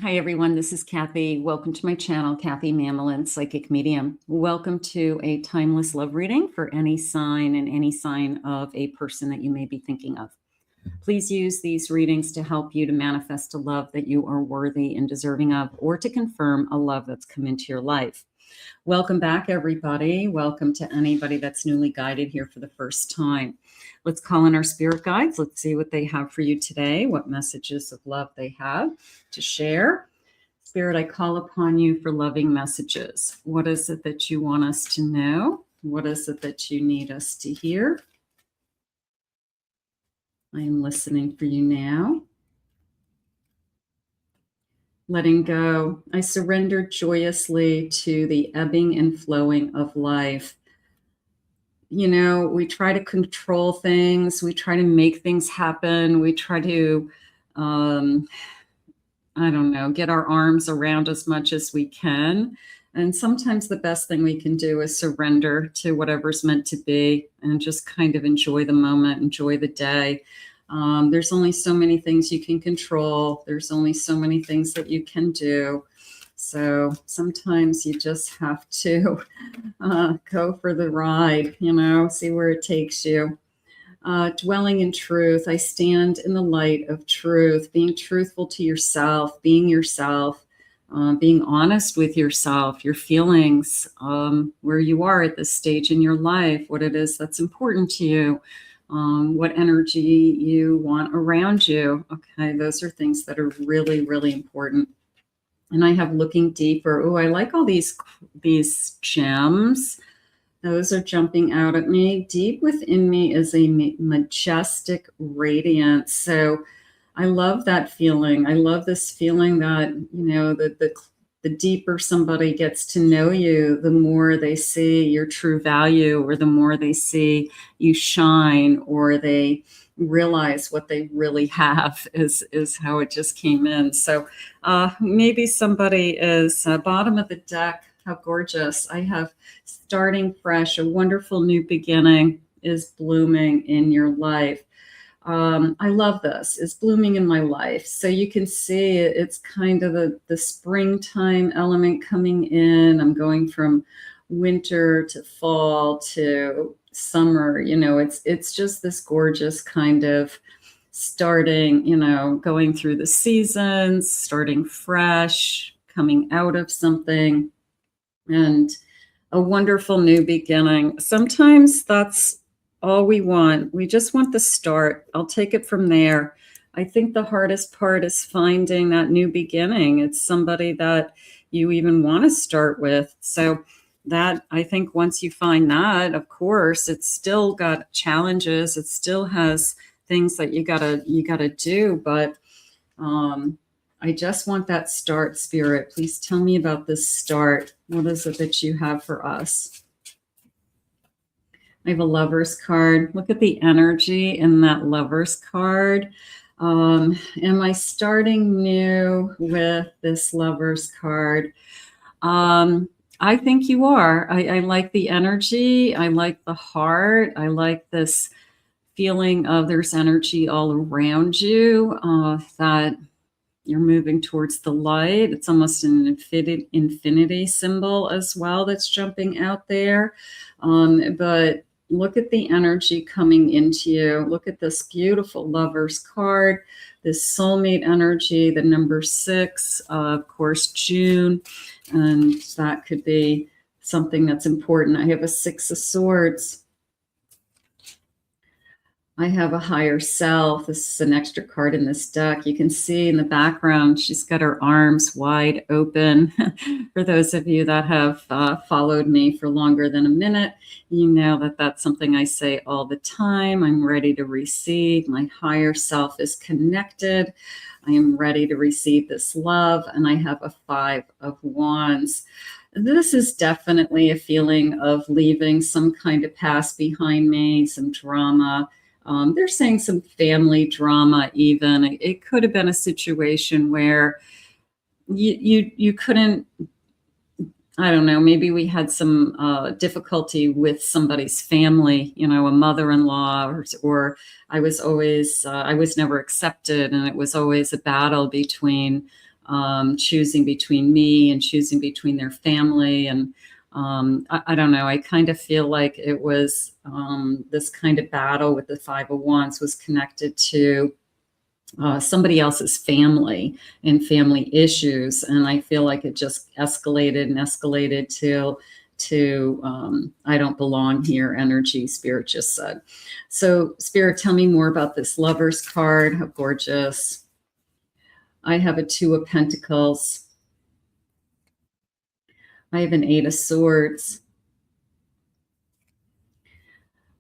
Hi, everyone. This is Kathy. Welcome to my channel, Kathy Mamolen, Psychic Medium. Welcome to a timeless love reading for any sign and any sign of a person that you may be thinking of. Please use these readings to help you to manifest a love that you are worthy and deserving of, or to confirm a love that's come into your life. Welcome back, everybody. Welcome to anybody that's newly guided here for the first time. Let's call in our spirit guides. Let's see what they have for you today, what messages of love they have to share. Spirit, I call upon you for loving messages. What is it that you want us to know? What is it that you need us to hear? I am listening for you now. Letting go. I surrender joyously to the ebbing and flowing of life. You know, we try to control things. We try to make things happen. We try to, I don't know, get our arms around as much as we can. And sometimes the best thing we can do is surrender to whatever's meant to be and just kind of enjoy the moment, enjoy the day. There's only so many things you can control. There's only so many things that you can do. So sometimes you just have to go for the ride, see where it takes you. Dwelling in truth. I stand in the light of truth, being truthful to yourself, being honest with yourself, your feelings, where you are at this stage in your life, what it is that's important to you, what energy you want around you. Okay, those are things that are really, really important. And I have looking deeper. Oh, I like all these gems. Those are jumping out at me. Deep within me is a majestic radiance. So I love that feeling. I love this feeling that, the deeper somebody gets to know you, the more they see your true value, or the more they see you shine, or they realize what they really have is how it just came in. So maybe somebody is bottom of the deck. How gorgeous. I have starting fresh, a wonderful new beginning is blooming in your life. I love this. It's blooming in my life. So you can see it's kind of the springtime element coming in. I'm going from winter to fall to summer. It's just this gorgeous kind of starting, going through the seasons, starting fresh, coming out of something, and a wonderful new beginning. Sometimes that's all we want. We just want the start. I'll take it from there. I think the hardest part is finding that new beginning. It's somebody that you even want to start with. So that, I think, once you find that, of course, it's still got challenges. It still has things that you gotta do. But I just want that start, Spirit. Please tell me about this start. What is it that you have for us? I have a Lover's card. Look at the energy in that Lover's card. Am I starting new with this Lover's card? I think you are. I like the energy. I like the heart. I like this feeling of there's energy all around you, that you're moving towards the light. It's almost an infinity symbol as well that's jumping out there. But look at the energy coming into you. Look at this beautiful Lover's card, this soulmate energy, the number 6, of course, June. And that could be something that's important. I have a 6 of Swords. I have a higher self. This is an extra card in this deck. You can see in the background, she's got her arms wide open. For those of you that have followed me for longer than a minute, you know that that's something I say all the time. I'm ready to receive. My higher self is connected. I am ready to receive this love. And I have a 5 of Wands. This is definitely a feeling of leaving some kind of past behind me, some drama. They're saying some family drama even. It could have been a situation where you couldn't, I don't know, maybe we had some difficulty with somebody's family, a mother-in-law, or I was never accepted, and it was always a battle between choosing between me and choosing between their family. And I don't know, I kind of feel like it was this kind of battle with the Five of Wands was connected to somebody else's family and family issues. And I feel like it just escalated and escalated to I don't belong here energy, Spirit just said. So Spirit, tell me more about this Lovers card. How gorgeous. I have a Two of Pentacles. I have an Eight of Swords.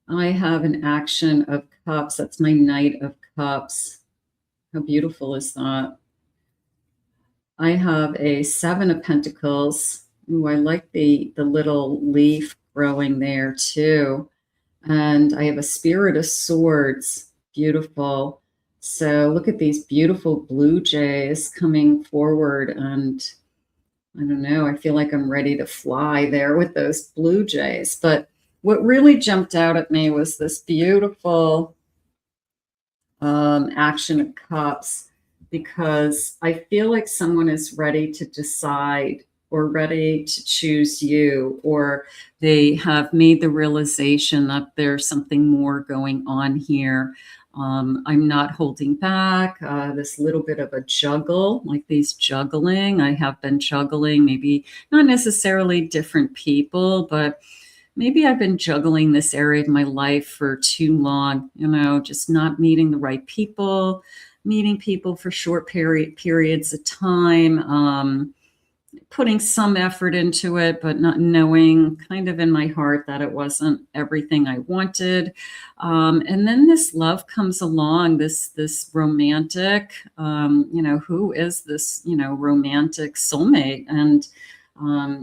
I have an Action of Cups. That's my Knight of Cups. How beautiful is that? I have a Seven of Pentacles. Ooh, I like the little leaf growing there too. And I have a Spirit of Swords. Beautiful. So look at these beautiful blue jays coming forward. And I don't know, I feel like I'm ready to fly there with those blue jays. But what really jumped out at me was this beautiful Action of Cups, because I feel like someone is ready to decide or ready to choose you, or they have made the realization that there's something more going on here. I'm not holding back. This little bit of a juggle, like these juggling. I have been juggling, maybe not necessarily different people, but maybe I've been juggling this area of my life for too long, just not meeting the right people, meeting people for short periods of time, putting some effort into it, but not knowing kind of in my heart that it wasn't everything I wanted. And then this love comes along, this romantic, who is this, romantic soulmate? And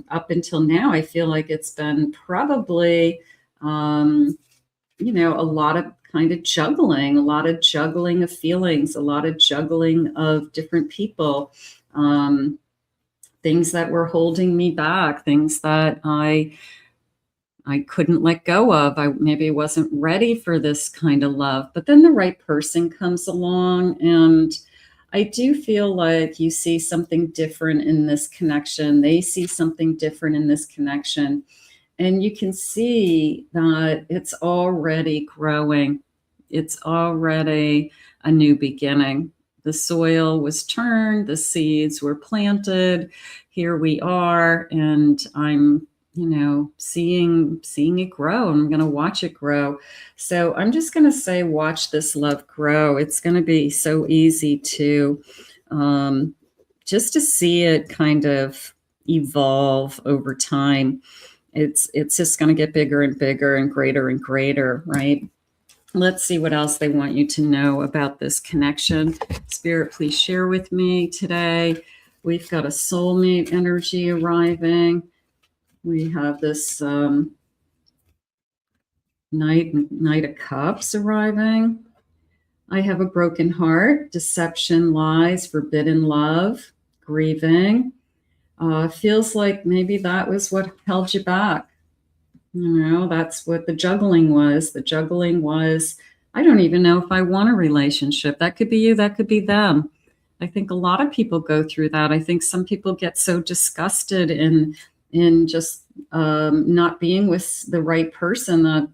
up until now, I feel like it's been probably, a lot of kind of juggling, a lot of juggling of feelings, a lot of juggling of different people, things that were holding me back, things that I couldn't let go of. I maybe wasn't ready for this kind of love, but then the right person comes along, and I do feel like you see something different in this connection. They see something different in this connection. And you can see that it's already growing. It's already a new beginning. The soil was turned, the seeds were planted. Here we are, and I'm seeing it grow. I'm going to watch it grow. So I'm just going to say, watch this love grow. It's going to be so easy to just to see it kind of evolve over time. It's just going to get bigger and bigger and greater, right? Let's see what else they want you to know about this connection. Spirit, please share with me today. We've got a soulmate energy arriving. We have this Knight of Cups arriving. I have a broken heart, deception, lies, forbidden love, grieving. Feels like maybe that was what held you back. That's what the juggling was. The juggling was, I don't even know if I want a relationship. That could be you, that could be them. I think a lot of people go through that. I think some people get so disgusted in just not being with the right person that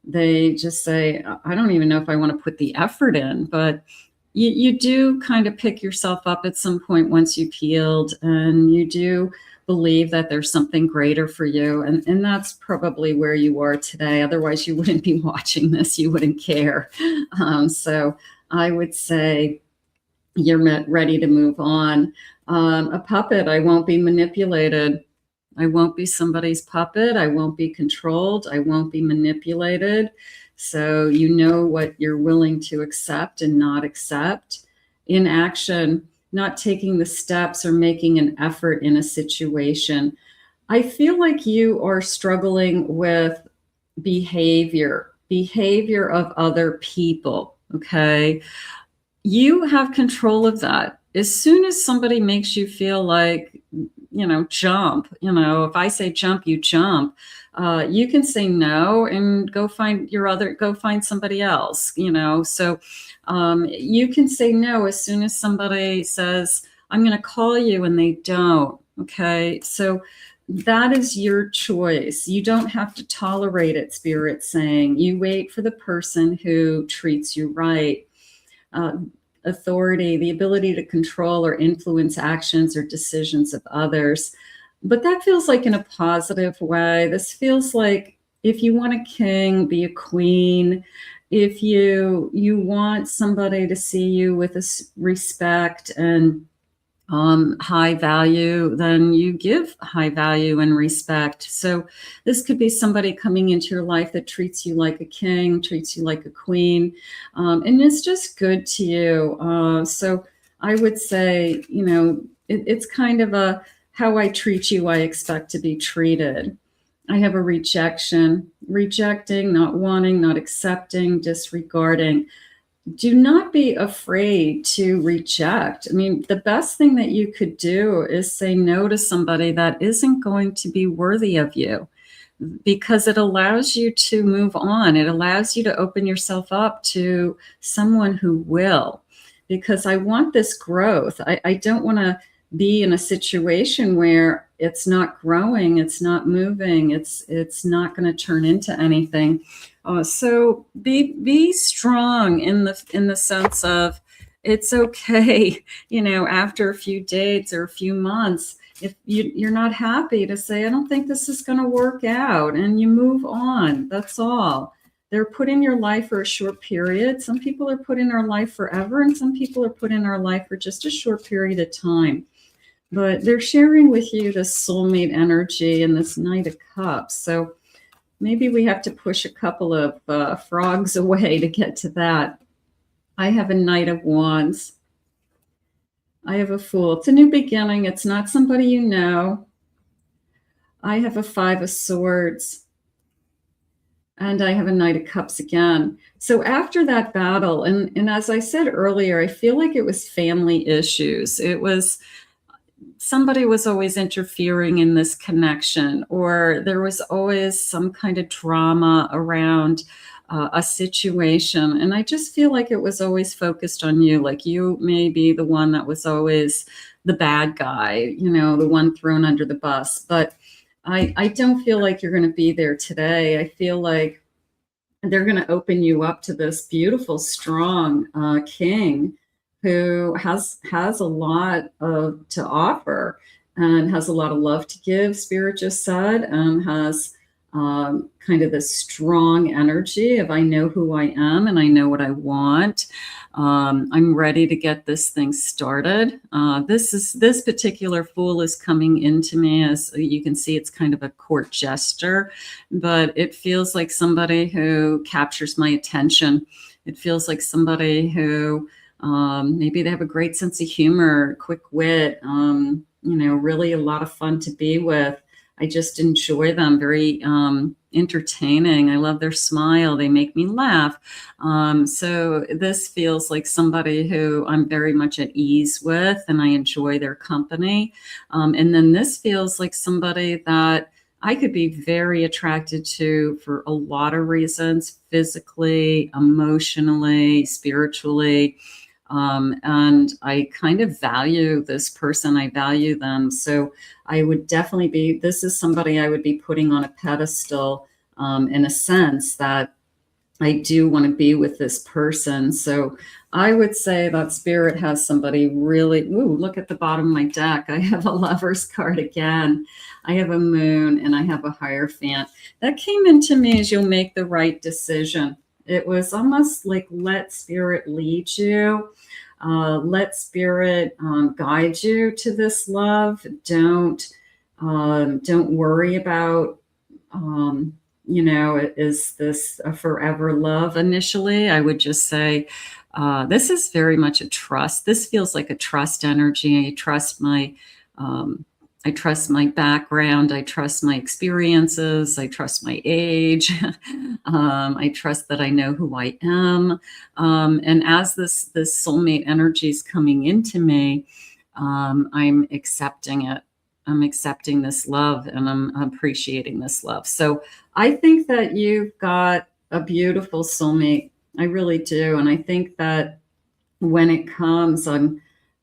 they just say, I don't even know if I want to put the effort in. But you do kind of pick yourself up at some point once you've healed, and you do believe that there's something greater for you. And that's probably where you are today. Otherwise, you wouldn't be watching this. You wouldn't care. So I would say you're ready to move on. A puppet, I won't be manipulated. I won't be somebody's puppet. I won't be controlled. I won't be manipulated. So you know what you're willing to accept and not accept. In action, not taking the steps or making an effort in a situation. I feel like you are struggling with behavior of other people, okay? You have control of that. As soon as somebody makes you feel like, jump, if I say jump, you jump. You can say no and go find somebody else, so you can say no as soon as somebody says, I'm going to call you, and they don't. Okay. So that is your choice. You don't have to tolerate it, Spirit saying. You wait for the person who treats you right. Uh, Authority, the ability to control or influence actions or decisions of others. But that feels like in a positive way. This feels like if you want a king, be a queen. If you want somebody to see you with respect and high value, then you give high value and respect. So this could be somebody coming into your life that treats you like a king, treats you like a queen, and it's just good to you. So I would say, it's kind of a how I treat you, I expect to be treated. I have a rejection, rejecting, not wanting, not accepting, disregarding. Do not be afraid to reject. I mean, the best thing that you could do is say no to somebody that isn't going to be worthy of you, because it allows you to move on. It allows you to open yourself up to someone who will, because I want this growth. I don't want to be in a situation where it's not growing, it's not moving, it's not going to turn into anything. So be strong in the sense of it's okay, after a few dates or a few months, if you're not happy, to say, I don't think this is going to work out, and you move on. That's all. They're put in your life for a short period. Some people are put in our life forever, and some people are put in our life for just a short period of time. But they're sharing with you this soulmate energy and this Knight of Cups. So maybe we have to push a couple of frogs away to get to that. I have a Knight of Wands. I have a Fool. It's a new beginning. It's not somebody you know. I have a Five of Swords. And I have a Knight of Cups again. So after that battle, and as I said earlier, I feel like it was family issues. It was somebody was always interfering in this connection, or there was always some kind of drama around a situation. And I just feel like it was always focused on you. Like you may be the one that was always the bad guy, the one thrown under the bus. But I don't feel like you're going to be there today. I feel like they're going to open you up to this beautiful, strong king who has a lot to offer and has a lot of love to give, Spirit just said, and has kind of this strong energy of I know who I am and I know what I want. I'm ready to get this thing started. This particular Fool is coming into me. As you can see, it's kind of a court jester, but it feels like somebody who captures my attention. It feels like somebody who maybe they have a great sense of humor, quick wit, really a lot of fun to be with. I just enjoy them, very entertaining. I love their smile. They make me laugh. So this feels like somebody who I'm very much at ease with, and I enjoy their company. And then this feels like somebody that I could be very attracted to for a lot of reasons, physically, emotionally, spiritually. And I kind of value this person. I value them. So I would definitely this is somebody I would be putting on a pedestal in a sense that I do want to be with this person. So I would say that Spirit has somebody really, look at the bottom of my deck. I have a Lover's card again. I have a Moon and I have a Hierophant. That came into me as you'll make the right decision. It was almost like let Spirit lead you. Let Spirit guide you to this love. Don't worry about, is this a forever love initially? I would just say this is very much a trust. This feels like a trust energy. I trust my background. I trust my experiences. I trust my age. I trust that I know who I am. And as this soulmate energy is coming into me, I'm accepting it. I'm accepting this love and I'm appreciating this love. So I think that you've got a beautiful soulmate. I really do. And I think that when it comes,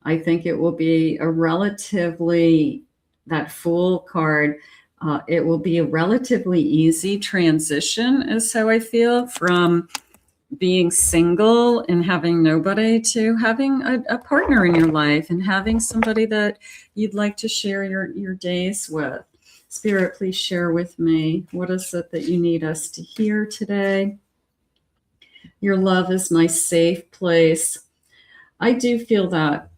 I think it will be a relatively, that Fool card, it will be a relatively easy transition is how I feel, from being single and having nobody to having a partner in your life and having somebody that you'd like to share your days with. Spirit, please share with me, what is it that you need us to hear today? Your love is my safe place. I do feel that.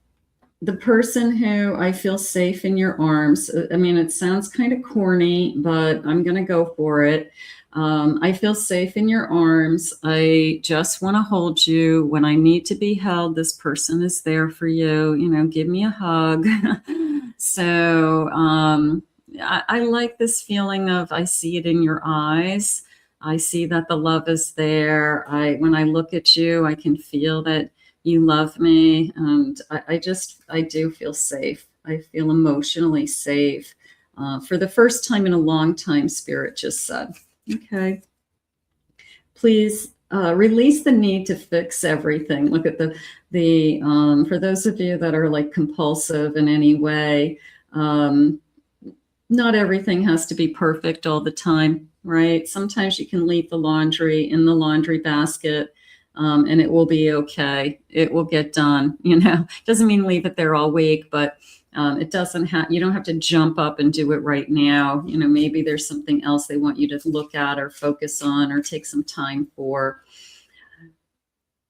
The person who I feel safe in your arms, I mean, it sounds kind of corny, but I'm going to go for it. I feel safe in your arms. I just want to hold you. When I need to be held, this person is there for you. You know, give me a hug. So I like this feeling of, I see it in your eyes. I see that the love is there. When I look at you, I can feel that you love me, and I do feel safe. I feel emotionally safe for the first time in a long time, Spirit just said. Okay. Please release the need to fix everything. Look at the for those of you that are like compulsive in any way, not everything has to be perfect all the time, right? Sometimes you can leave the laundry in the laundry basket, and it will be okay. It will get done. You know, doesn't mean leave it there all week, but it doesn't have, you don't have to jump up and do it right now. You know, maybe there's something else they want you to look at or focus on or take some time for.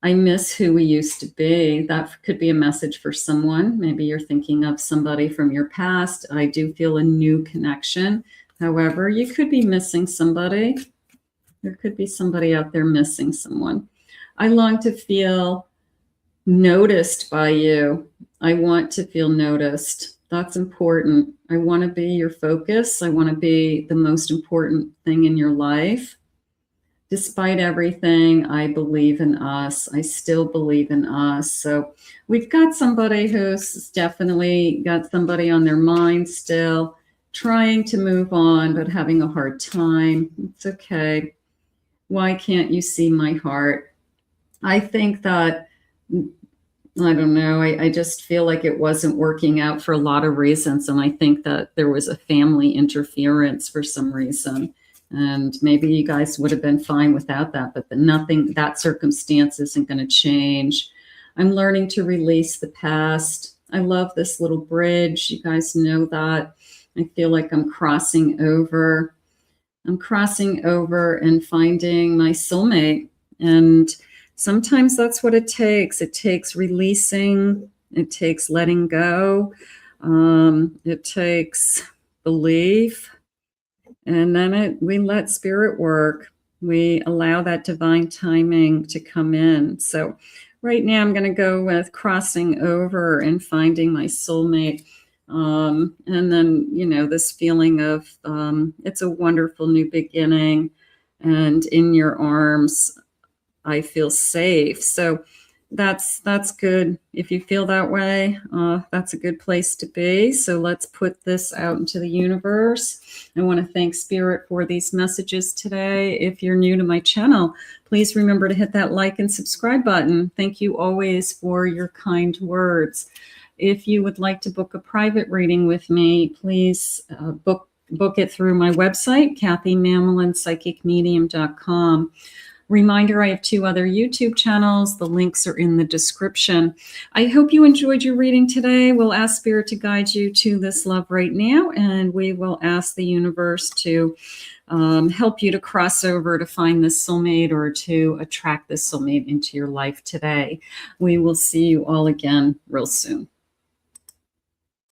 I miss who we used to be. That could be a message for someone. Maybe you're thinking of somebody from your past. I do feel a new connection. However, you could be missing somebody. There could be somebody out there missing someone. I long to feel noticed by you. I want to feel noticed. That's important. I want to be your focus. I want to be the most important thing in your life. Despite everything, I believe in us. I still believe in us. So we've got somebody who's definitely got somebody on their mind still, trying to move on, but having a hard time. It's okay. Why can't you see my heart? I think that, I don't know, I just feel like it wasn't working out for a lot of reasons. And I think that there was a family interference for some reason. And maybe you guys would have been fine without that, but that circumstance isn't going to change. I'm learning to release the past. I love this little bridge. You guys know that. I feel like I'm crossing over. I'm crossing over and finding my soulmate. And sometimes that's what it takes. It takes releasing. It takes letting go. It takes belief. And then we let spirit work. We allow that divine timing to come in. So right now I'm going to go with crossing over and finding my soulmate. And then, you know, this feeling of it's a wonderful new beginning. And in your arms, I feel safe. So that's good. If you feel that way, that's a good place to be. So let's put this out into the universe. I want to thank Spirit for these messages today. If you're new to my channel, please remember to hit that like and subscribe button. Thank you always for your kind words. If you would like to book a private reading with me, please book it through my website, KathyMamolenPsychicMedium.com. Reminder, I have 2 other YouTube channels. The links are in the description. I hope you enjoyed your reading today. We'll ask Spirit to guide you to this love right now, and we will ask the universe to help you to cross over to find this soulmate or to attract this soulmate into your life today. We will see you all again real soon.